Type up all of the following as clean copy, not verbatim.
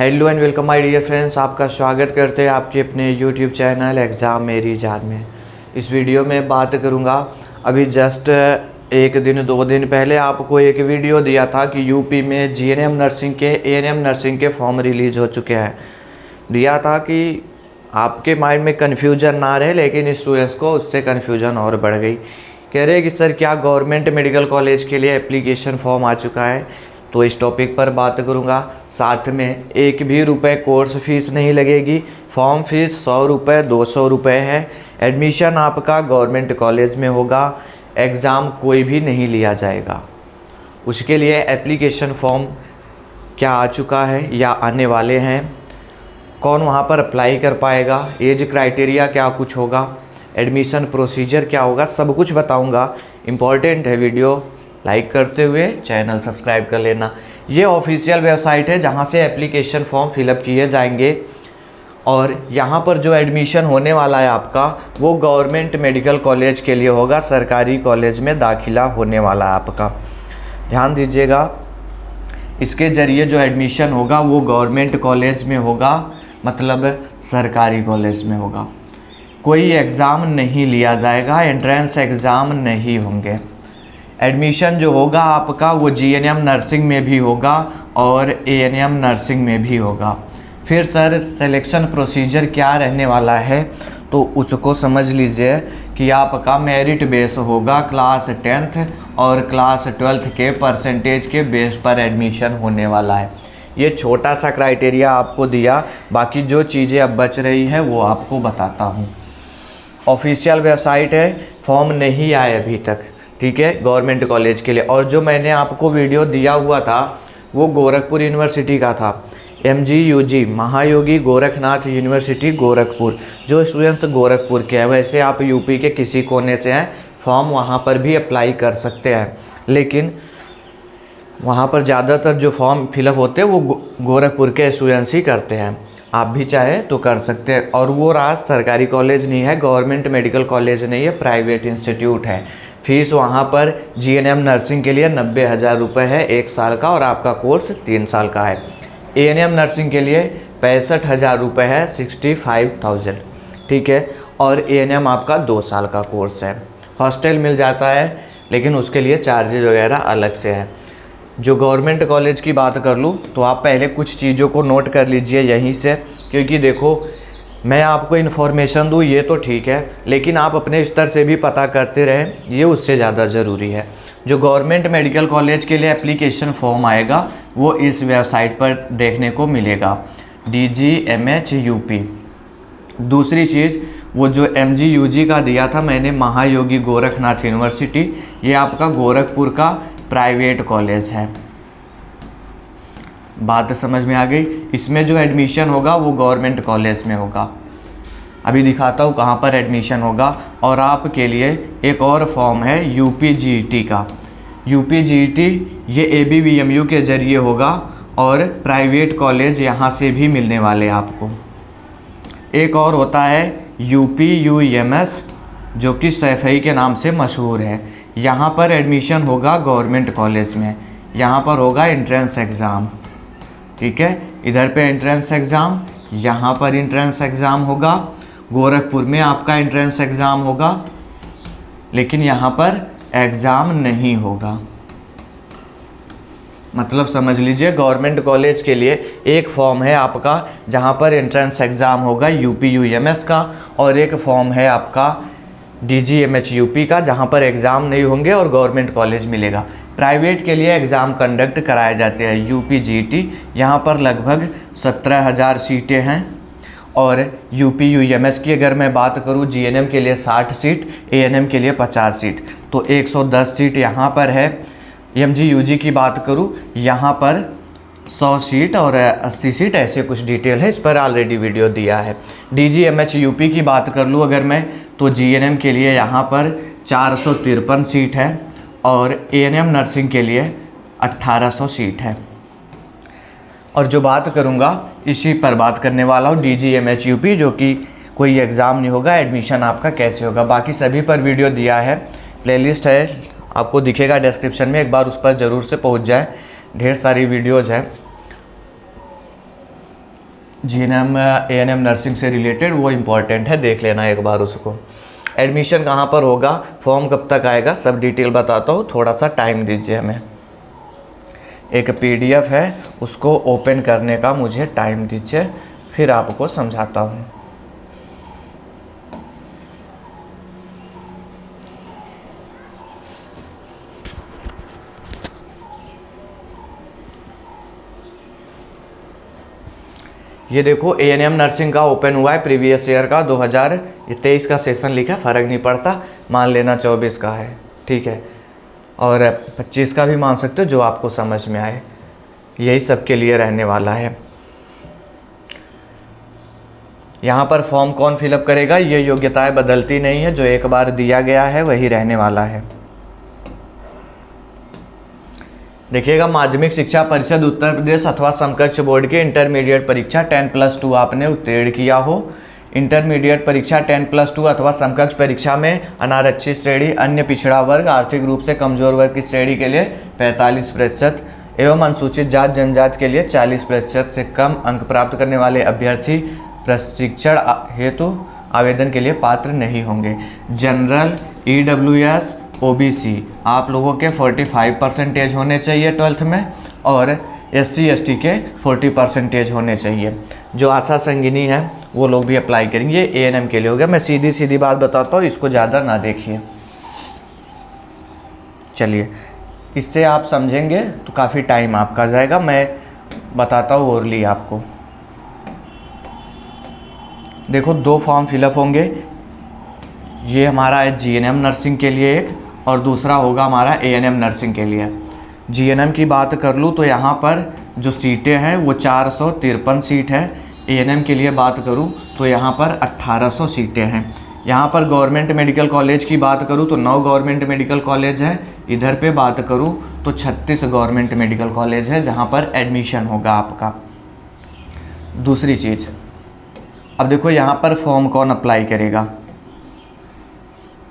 Hello and welcome my dear friends, आपका स्वागत करते हैं आपके अपने यूट्यूब चैनल एग्ज़ाम मेरी जान में। इस वीडियो में बात करूंगा, अभी जस्ट एक दिन दो दिन पहले आपको एक वीडियो दिया था कि यूपी में जीएनएम नर्सिंग के एएनएम नर्सिंग के फॉर्म रिलीज़ हो चुके हैं। दिया था कि आपके माइंड में कन्फ्यूजन ना रहे, लेकिन स्टूडेंट्स को उससे कन्फ्यूजन और बढ़ गई। कह रहे कि सर क्या गवर्नमेंट मेडिकल कॉलेज के लिए एप्लीकेशन फॉर्म आ चुका है। तो इस टॉपिक पर बात करूंगा। साथ में एक भी रुपए कोर्स फीस नहीं लगेगी। फॉर्म फीस 100 रुपये 200 रुपये है। एडमिशन आपका गवर्नमेंट कॉलेज में होगा। एग्ज़ाम कोई भी नहीं लिया जाएगा। उसके लिए एप्लीकेशन फॉर्म क्या आ चुका है या आने वाले हैं, कौन वहाँ पर अप्लाई कर पाएगा, एज क्राइटेरिया क्या कुछ होगा, एडमिशन प्रोसीजर क्या होगा, सब कुछ बताऊँगा। इम्पॉर्टेंट है वीडियो, लाइक करते हुए चैनल सब्सक्राइब कर लेना। ये ऑफिशियल वेबसाइट है जहाँ से एप्लीकेशन फॉर्म फिलअप किए जाएंगे। और यहाँ पर जो एडमिशन होने वाला है आपका, वो गवर्नमेंट मेडिकल कॉलेज के लिए होगा। सरकारी कॉलेज में दाखिला होने वाला है आपका, ध्यान दीजिएगा। इसके ज़रिए जो एडमिशन होगा वो गवर्नमेंट कॉलेज में होगा, मतलब सरकारी कॉलेज में होगा। कोई एग्ज़ाम नहीं लिया जाएगा, एंट्रेंस एग्ज़ाम नहीं होंगे। एडमिशन जो होगा आपका वो जीएनएम नर्सिंग में भी होगा और एएनएम नर्सिंग में भी होगा। फिर सर सिलेक्शन प्रोसीजर क्या रहने वाला है, तो उसको समझ लीजिए कि आपका मेरिट बेस होगा। क्लास 10th और क्लास 12th के परसेंटेज के बेस पर एडमिशन होने वाला है। ये छोटा सा क्राइटेरिया आपको दिया, बाकी जो चीज़ें अब बच रही हैं वो आपको बताता हूँ। ऑफिशियल वेबसाइट है, फॉर्म नहीं आए अभी तक, ठीक है, गवर्नमेंट कॉलेज के लिए। और जो मैंने आपको वीडियो दिया हुआ था वो गोरखपुर यूनिवर्सिटी का था, MGUG महायोगी गोरखनाथ यूनिवर्सिटी गोरखपुर। जो स्टूडेंट्स गोरखपुर के हैं, वैसे आप यूपी के किसी कोने से हैं, फॉर्म वहाँ पर भी अप्लाई कर सकते हैं। लेकिन वहाँ पर ज़्यादातर जो फॉर्म फिलअप होते हैं वो गोरखपुर के स्टूडेंट्स ही करते हैं। आप भी चाहे तो कर सकते हैं। और वो राज सरकारी कॉलेज नहीं है, गवर्नमेंट मेडिकल कॉलेज नहीं है, प्राइवेट इंस्टीट्यूट है। फीस वहाँ पर जीएनएम नर्सिंग के लिए 90,000 रुपये है 1 साल का, और आपका कोर्स 3 साल का है। एएनएम नर्सिंग के लिए 65,000 रुपये है, 65,000, ठीक है। और एएनएम आपका 2 साल का कोर्स है। हॉस्टल मिल जाता है, लेकिन उसके लिए चार्जेज वगैरह अलग से है। जो गवर्नमेंट कॉलेज की बात कर लूँ तो आप पहले कुछ चीज़ों को नोट कर लीजिए यहीं से, क्योंकि देखो मैं आपको इन्फॉर्मेशन दूँ ये तो ठीक है, लेकिन आप अपने स्तर से भी पता करते रहें, ये उससे ज़्यादा ज़रूरी है। जो गवर्नमेंट मेडिकल कॉलेज के लिए एप्लीकेशन फॉर्म आएगा वो इस वेबसाइट पर देखने को मिलेगा, DGMHUP। दूसरी चीज़, वो जो MGUG का दिया था मैंने, महायोगी गोरखनाथ यूनिवर्सिटी, ये आपका गोरखपुर का प्राइवेट कॉलेज है। बात समझ में आ गई। इसमें जो एडमिशन होगा वो गवर्नमेंट कॉलेज में होगा। अभी दिखाता हूँ कहाँ पर एडमिशन होगा। और आपके लिए एक और फॉर्म है UPGET का। UPGET ये ABVMU के ज़रिए होगा, और प्राइवेट कॉलेज यहाँ से भी मिलने वाले आपको। एक और होता है UPUMS, जो कि सैफई के नाम से मशहूर है। यहाँ पर एडमिशन होगा गवर्नमेंट कॉलेज में। यहाँ पर होगा एंट्रेंस एग्ज़ाम, ठीक है। इधर पे एंट्रेंस एग्ज़ाम, यहाँ पर एंट्रेंस एग्ज़ाम होगा। गोरखपुर में आपका एंट्रेंस एग्ज़ाम होगा, लेकिन यहाँ पर एग्ज़ाम नहीं होगा। मतलब समझ लीजिए, गवर्नमेंट कॉलेज के लिए एक फॉर्म है आपका जहाँ पर एंट्रेंस एग्ज़ाम होगा UPUMS का, और एक फॉर्म है आपका DGMHUP का जहाँ पर एग्ज़ाम नहीं होंगे और गवर्नमेंट कॉलेज मिलेगा। प्राइवेट के लिए एग्ज़ाम कंडक्ट कराए जाते हैं UPGET। यहाँ पर लगभग 17,000 सीटें हैं। और UPUMS की अगर मैं बात करूँ, GNM के लिए 60 सीट, ANM के लिए 50 सीट, तो 110 सीट यहाँ पर है। MGUG की बात करूँ, यहाँ पर 100 सीट और 80 सीट, ऐसे कुछ डिटेल है, इस पर ऑलरेडी वीडियो दिया है। DGMHUP की बात कर लूँ अगर मैं, तो GNM के लिए यहाँ पर 453 सीट है, और ANM नर्सिंग के लिए 1800 सीट है। और जो बात करूँगा इसी पर बात करने वाला हूँ, DGMHUP, जो कि कोई एग्ज़ाम नहीं होगा, एडमिशन आपका कैसे होगा। बाकी सभी पर वीडियो दिया है, प्लेलिस्ट है, आपको दिखेगा डिस्क्रिप्शन में, एक बार उस पर ज़रूर से पहुँच जाए। ढेर सारी वीडियोज़ हैं। GNM ANM नर्सिंग से रिलेटेड, वो इम्पॉर्टेंट है, देख लेना एक बार उसको। एडमिशन कहाँ पर होगा, फॉर्म कब तक आएगा, सब डिटेल बताता हूँ, थोड़ा सा टाइम दीजिए हमें। एक PDF है, उसको ओपन करने का मुझे टाइम दीजिए, फिर आपको समझाता हूँ। ये देखो ANM नर्सिंग का ओपन हुआ है, प्रीवियस ईयर का 2023 का सेशन लिखा है, फ़र्क नहीं पड़ता, मान लेना 24 का है, ठीक है, और 25 का भी मान सकते हो, जो आपको समझ में आए, यही सबके लिए रहने वाला है। यहाँ पर फॉर्म कौन फिलअप करेगा, ये योग्यताएं बदलती नहीं है, जो एक बार दिया गया है वही रहने वाला है। देखिएगा, माध्यमिक शिक्षा परिषद उत्तर प्रदेश अथवा समकक्ष बोर्ड के इंटरमीडिएट परीक्षा 10+2 आपने उत्तीर्ण किया हो, इंटरमीडिएट परीक्षा 10+2 अथवा समकक्ष परीक्षा में अनारक्षित श्रेणी, अन्य पिछड़ा वर्ग, आर्थिक रूप से कमजोर वर्ग की श्रेणी के लिए 45% एवं अनुसूचित जात जनजाति के लिए 40% से कम अंक प्राप्त करने वाले अभ्यर्थी प्रशिक्षण हेतु आवेदन के लिए पात्र नहीं होंगे। जनरल, EWS, OBC आप लोगों के 45% होने चाहिए 12th में, और SC ST के 40% होने चाहिए। जो आशा संगिनी है वो लोग भी अप्लाई करेंगे। ये ANM के लिए हो गया। मैं सीधी सीधी बात बताता हूँ, इसको ज़्यादा ना देखिए। चलिए, इससे आप समझेंगे तो काफ़ी टाइम आपका जाएगा। मैं बताता हूँ ओरली आपको। देखो, 2 फॉर्म फिलअप होंगे। ये हमारा है GNM नर्सिंग के लिए एक, और दूसरा होगा हमारा ANM नर्सिंग के लिए। GNM की बात कर लूँ तो यहाँ पर जो सीटें हैं वो 453 सीट है। ANM के लिए बात करूँ तो यहाँ पर 1800 सीटें हैं। यहाँ पर गवर्नमेंट मेडिकल कॉलेज की बात करूँ तो 9 गवर्नमेंट मेडिकल कॉलेज है। इधर पे बात करूँ तो 36 गवर्नमेंट मेडिकल कॉलेज है जहाँ पर एडमिशन होगा आपका। दूसरी चीज़, अब देखो यहाँ पर फॉर्म कौन अप्लाई करेगा।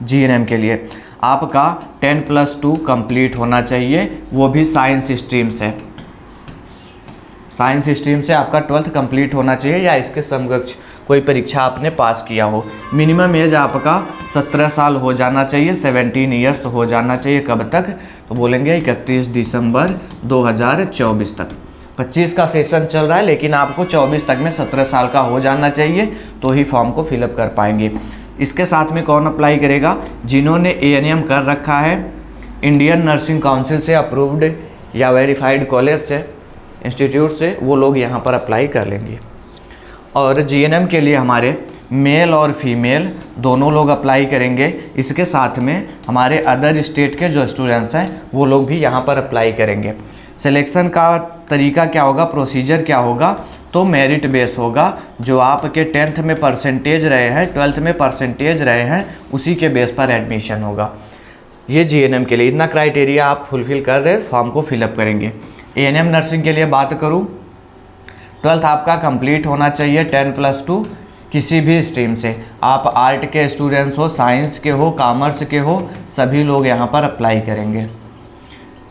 GNM के लिए आपका 10+2 कंप्लीट होना चाहिए, वो भी साइंस स्ट्रीम से। साइंस स्ट्रीम से आपका 12th कंप्लीट होना चाहिए, या इसके समकक्ष कोई परीक्षा आपने पास किया हो। मिनिमम एज आपका 17 साल हो जाना चाहिए, 17 ईयर्स हो जाना चाहिए। कब तक, तो बोलेंगे 31 दिसंबर 2024 तक। 25 का सेशन चल रहा है, लेकिन आपको 24 तक में 17 साल का हो जाना चाहिए, तो ही फॉर्म को फिलअप कर पाएंगे। इसके साथ में कौन अप्लाई करेगा, जिन्होंने ANM कर रखा है, इंडियन नर्सिंग काउंसिल से अप्रूव्ड या वेरीफाइड कॉलेज से, इंस्टीट्यूट से, वो लोग यहाँ पर अप्लाई कर लेंगे। और GNM के लिए हमारे मेल और फीमेल दोनों लोग अप्लाई करेंगे। इसके साथ में हमारे अदर स्टेट के जो स्टूडेंट्स हैं वो लोग भी यहाँ पर अप्लाई करेंगे। सिलेक्शन का तरीका क्या होगा, प्रोसीजर क्या होगा, तो मेरिट बेस होगा। जो आपके 10th में परसेंटेज रहे हैं, 12th में परसेंटेज रहे हैं, उसी के बेस पर एडमिशन होगा। ये GNM के लिए इतना क्राइटेरिया आप फुलफ़िल कर रहे फॉर्म को फिलअप करेंगे। ANM नर्सिंग के लिए बात करूँ, 12th आपका कंप्लीट होना चाहिए 10+2 किसी भी स्ट्रीम से। आप आर्ट के स्टूडेंट्स हो, साइंस के हो, कॉमर्स के हो, सभी लोग यहाँ पर अप्लाई करेंगे।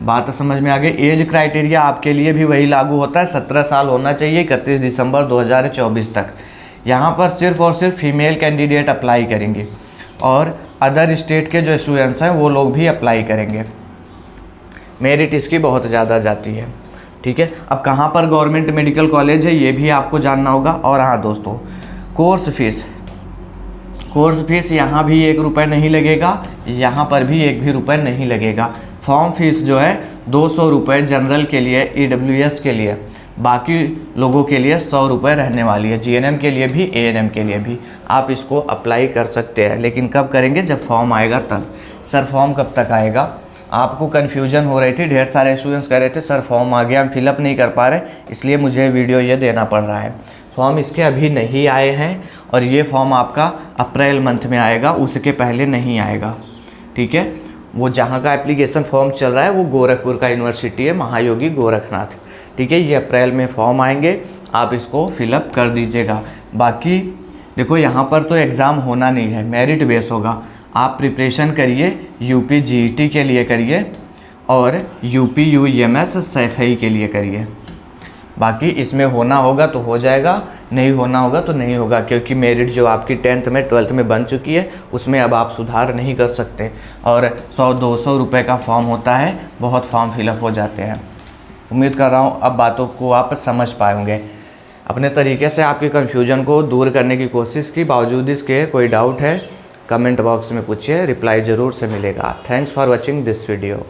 बात समझ में आ गई। एज क्राइटेरिया आपके लिए भी वही लागू होता है, 17 साल होना चाहिए 31 दिसंबर 2024 तक। यहाँ पर सिर्फ और सिर्फ फीमेल कैंडिडेट अप्लाई करेंगे, और अदर स्टेट के जो स्टूडेंट्स हैं वो लोग भी अप्लाई करेंगे। मेरिट इसकी बहुत ज़्यादा जाती है, ठीक है। अब कहाँ पर गवर्नमेंट मेडिकल कॉलेज है ये भी आपको जानना होगा। और हाँ दोस्तों, कोर्स फीस यहाँ भी 1 रुपये नहीं लगेगा, यहाँ पर भी 1 भी रुपये नहीं लगेगा। फॉर्म फीस जो है 200 रुपये जनरल के लिए, EWS के लिए, बाकी लोगों के लिए 100 रुपये रहने वाली है। GNM के लिए भी, ANM के लिए भी आप इसको अप्लाई कर सकते हैं, लेकिन कब करेंगे, जब फॉर्म आएगा तब। सर फॉर्म कब तक आएगा, आपको कन्फ्यूजन हो रही थी, ढेर सारे स्टूडेंट्स कह रहे थे सर फॉर्म आ गया, हम फिलअप नहीं कर पा रहे, इसलिए मुझे वीडियो ये देना पड़ रहा है। फॉर्म इसके अभी नहीं आए हैं, और ये फॉर्म आपका अप्रैल मंथ में आएगा, उसके पहले नहीं आएगा, ठीक है। वो जहाँ का एप्लीकेशन फॉर्म चल रहा है वो गोरखपुर का यूनिवर्सिटी है, महायोगी गोरखनाथ, ठीक है। ये अप्रैल में फॉर्म आएंगे, आप इसको फिलअप कर दीजिएगा। बाकी देखो, यहाँ पर तो एग्ज़ाम होना नहीं है, मेरिट बेस होगा। आप प्रिपरेशन करिए, UP GET के लिए करिए, और UP UEMS SFI के लिए करिए। बाकी इसमें होना होगा तो हो जाएगा, नहीं होना होगा तो नहीं होगा, क्योंकि मेरिट जो आपकी 10th में 12th में बन चुकी है उसमें अब आप सुधार नहीं कर सकते। और 100-200 रुपये का फॉर्म होता है, बहुत फॉर्म फिलअप हो जाते हैं। उम्मीद कर रहा हूँ अब बातों को आप समझ पाएंगे। अपने तरीके से आपके कन्फ्यूजन को दूर करने की कोशिश की, बावजूद इसके कोई डाउट है कमेंट बॉक्स में पूछिए, रिप्लाई ज़रूर से मिलेगा। Thanks for watching this video.